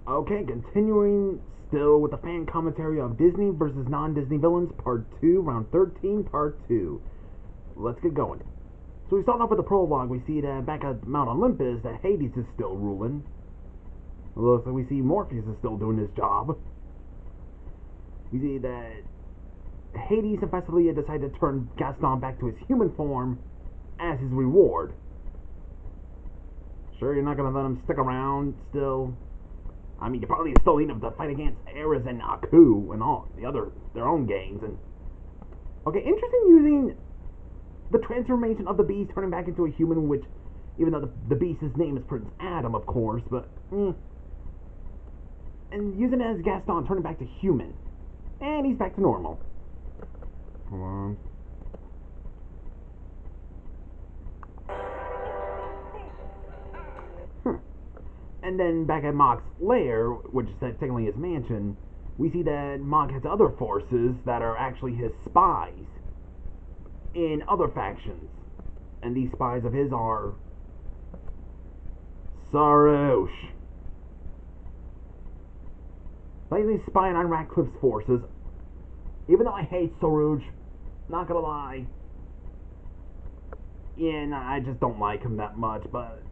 Okay, continuing still with the fan commentary of Disney versus non-Disney villains, Part 2, Round 13, Part 2. Let's get going. So we start off with the prologue. We see that back at Mount Olympus, that Hades is still ruling. It looks like we see Morpheus is still doing his job. We see that Hades and Phasalia decide to turn Gaston back to his human form as his reward. Sure, you're not gonna let him stick around still. I mean, you probably still need him to fight against Ares and Aku and all the other their own gangs. And okay, interesting using the transformation of the beast turning back into a human, which even though the beast's name is Prince Adam, of course, but and using it as Gaston turning back to human, and he's back to normal. Hold on. And then back at Mock's lair, which is technically his mansion, we see that Mock has other forces that are actually his spies in other factions. And these spies of his are Sarouche. Lately spying on Ratcliffe's forces. Even though I hate Sarouche, not gonna lie. Yeah, nah, I just don't like him that much, but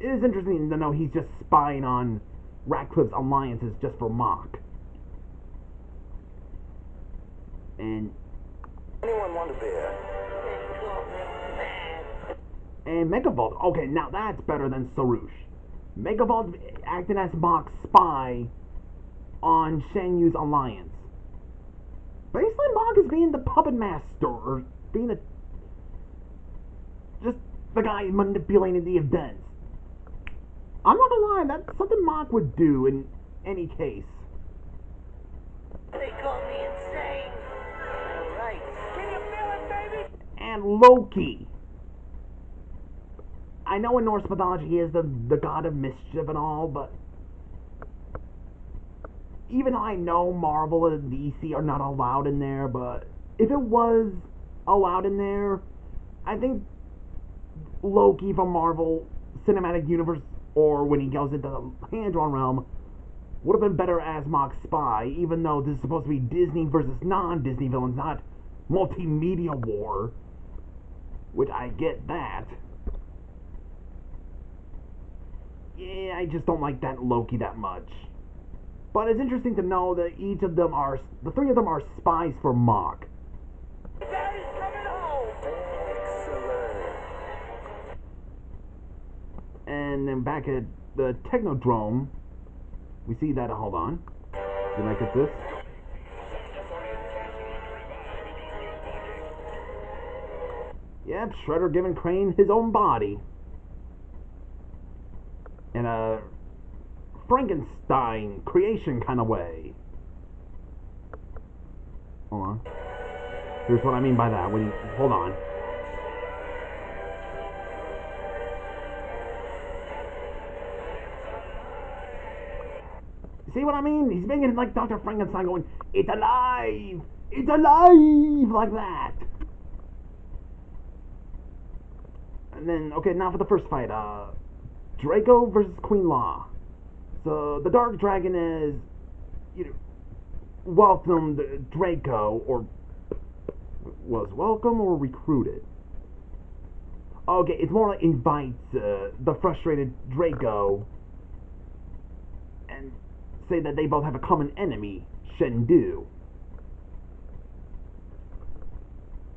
it is interesting to know he's just spying on Ratcliffe's alliances just for Mock. And anyone want a beer? And Megavolt, okay, now that's better than Sarouche. Megavolt acting as Mock's spy on Shen Yu's alliance. Basically, Mock is being the puppet master, or being just the guy manipulating the events. I'm not gonna lie, that's something Mock would do in any case. They call me insane. Alright. Can you feel it, baby? And Loki. I know in Norse mythology he is the god of mischief and all, but even though I know Marvel and DC are not allowed in there, but if it was allowed in there, I think Loki from Marvel Cinematic Universe, or when he goes into the hand-drawn realm, would have been better as Mock's spy, even though this is supposed to be Disney versus non-Disney villains, not multimedia war, which I get that. Yeah, I just don't like that Loki that much. But it's interesting to know that the three of them are spies for Mock. Daddy's coming home! Excellent. And then back at the Technodrome, we see that, hold on. Did I get this? Yep, Shredder giving Crane his own body. In a Frankenstein creation kind of way. Hold on. Here's what I mean by that. Hold on. See what I mean? He's making it like Dr. Frankenstein going, "It's alive! It's alive!" Like that. And then, okay, now for the first fight. Draco versus Queen Law. So the Dark Dragon is, welcomed Draco, or was welcome or recruited. Okay, it's more like invites the frustrated Draco and say that they both have a common enemy, Shendu,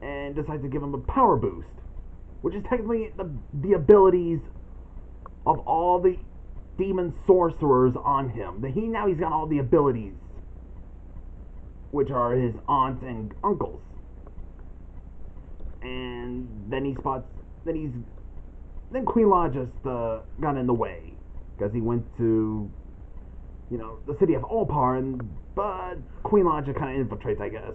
and decides to give him a power boost, which is technically the abilities of all the demon sorcerers on him. He's got all the abilities, which are his aunts and uncles. And then then Queen Law just got in the way because he went to, the city of Opar, but Queen Law just kind of infiltrates, I guess.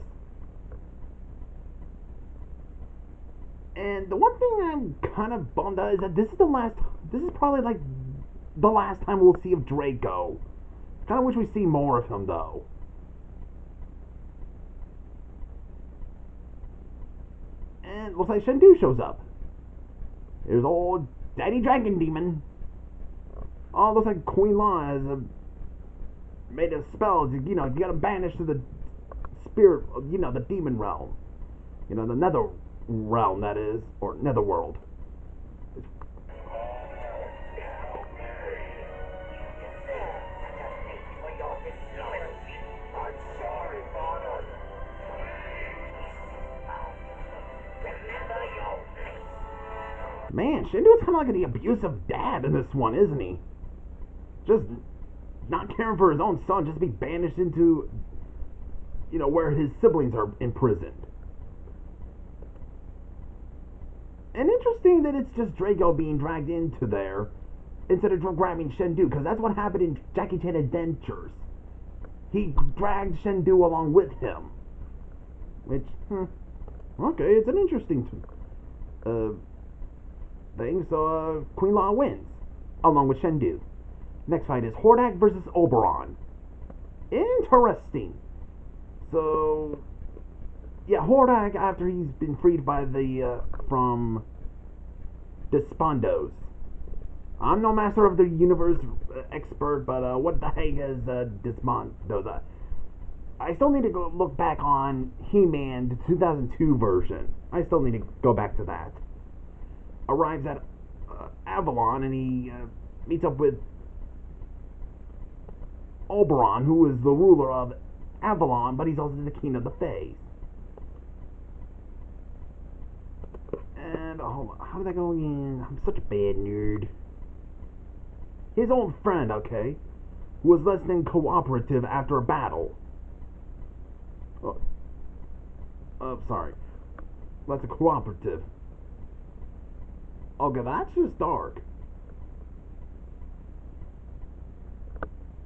And the one thing I'm kind of bummed out is that this is probably like the last time we'll see of Draco. Kind of wish we see more of him, though. And looks like Shendu shows up. There's old Daddy Dragon Demon. Oh, looks like Queen Law has made a spell to, you got him banished to the spirit, the demon realm. The nether realm, that is, or netherworld. Man, Shendu's kind of like the abusive dad in this one, isn't he? Just not caring for his own son, just be banished into, where his siblings are imprisoned. And interesting that it's just Draco being dragged into there instead of grabbing Shendu, because that's what happened in Jackie Chan Adventures. He dragged Shendu along with him. Which, okay, it's an interesting thing. So, Queen Law wins, along with Shendu. Next fight is Hordak versus Oberon. Interesting. So, yeah, Hordak, after he's been freed by from Despondos. I'm no master of the universe expert, but what the heck is Despondos? I still need to look back on He-Man, the 2002 version. I still need to go back to that. Arrives at Avalon, and he meets up with Oberon, who is the ruler of Avalon, but he's also the king of the Fae. And, hold on, how did that go again? I'm such a bad nerd. His old friend, okay, who was less than cooperative after a battle. Sorry. That's a cooperative. Okay, that's just dark.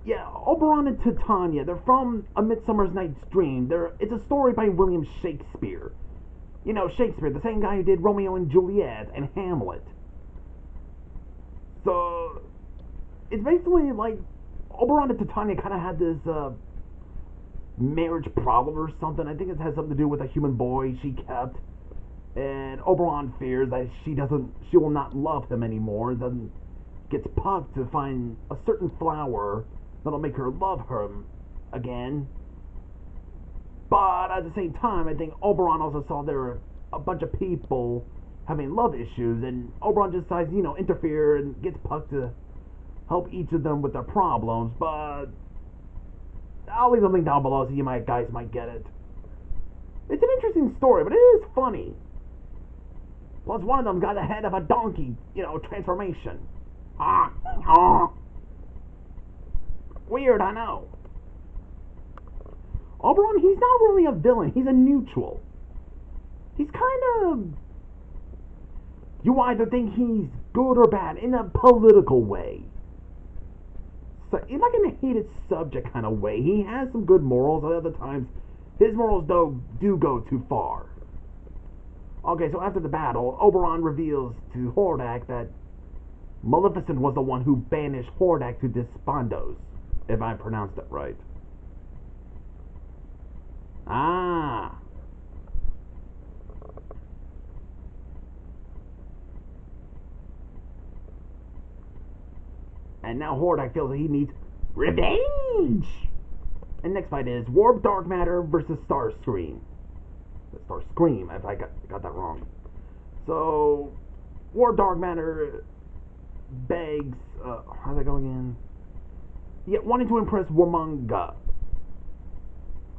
Yeah, Oberon and Titania, they're from A Midsummer Night's Dream. It's a story by William Shakespeare. Shakespeare, the same guy who did Romeo and Juliet and Hamlet. So, it's basically like Oberon and Titania kind of had this marriage problem or something. I think it has something to do with a human boy she kept. And Oberon fears that she will not love him anymore. Then gets puffed to find a certain flower that'll make her love him again. But at the same time, I think Oberon also saw there were a bunch of people having love issues, and Oberon just decides, interfere and gets pucked to help each of them with their problems. But I'll leave the link down below so you guys might get it. It's an interesting story, but it is funny. Plus, one of them got the head of a donkey, transformation. Weird, I know. Oberon, he's not really a villain. He's a neutral. He's kind of... You either think he's good or bad in a political way. So, in like in a hated subject kind of way. He has some good morals. At other times, his morals do go too far. Okay, so after the battle, Oberon reveals to Hordak that Maleficent was the one who banished Hordak to Despondos, if I pronounced it right. Ah. And now Hordak feels that he needs revenge! And next fight is Warp Dark Matter versus Starscream. Starscream, if I got that wrong. So, Warp Dark Matter begs, how's that going in? Yeah, wanting to impress Warmunga.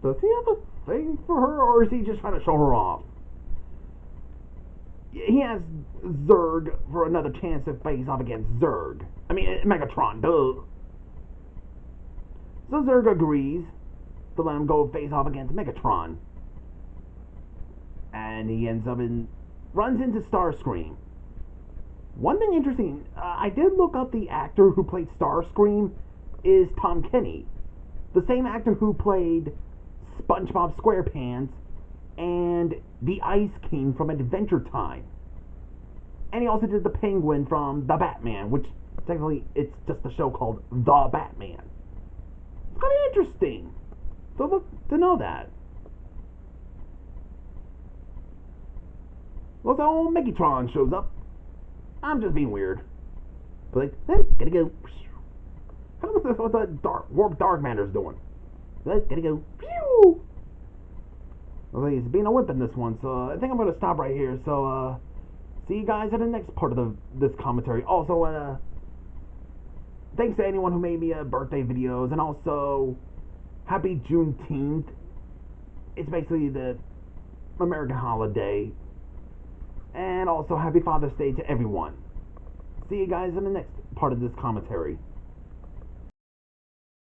Does he have a thing for her, or is he just trying to show her off? He has Zurg for another chance to face off against Zurg. I mean, Megatron, duh. So Zurg agrees to let him go face off against Megatron. And he runs into Starscream. One thing interesting, I did look up the actor who played Starscream is Tom Kenny. The same actor who played SpongeBob SquarePants and the Ice King from Adventure Time. And he also did the Penguin from The Batman, which technically it's just a show called The Batman. It's kind of interesting to know that. Well, so old Megatron shows up. I'm just being weird. But like, gotta go. How is this what the Dark Matter's doing? Let's gotta go. Pew! Well, he's being a wimp in this one, so I think I'm gonna stop right here. So, see you guys in the next part of this commentary. Also, thanks to anyone who made me birthday videos, and also happy Juneteenth. It's basically the American holiday, and also happy Father's Day to everyone. See you guys in the next part of this commentary.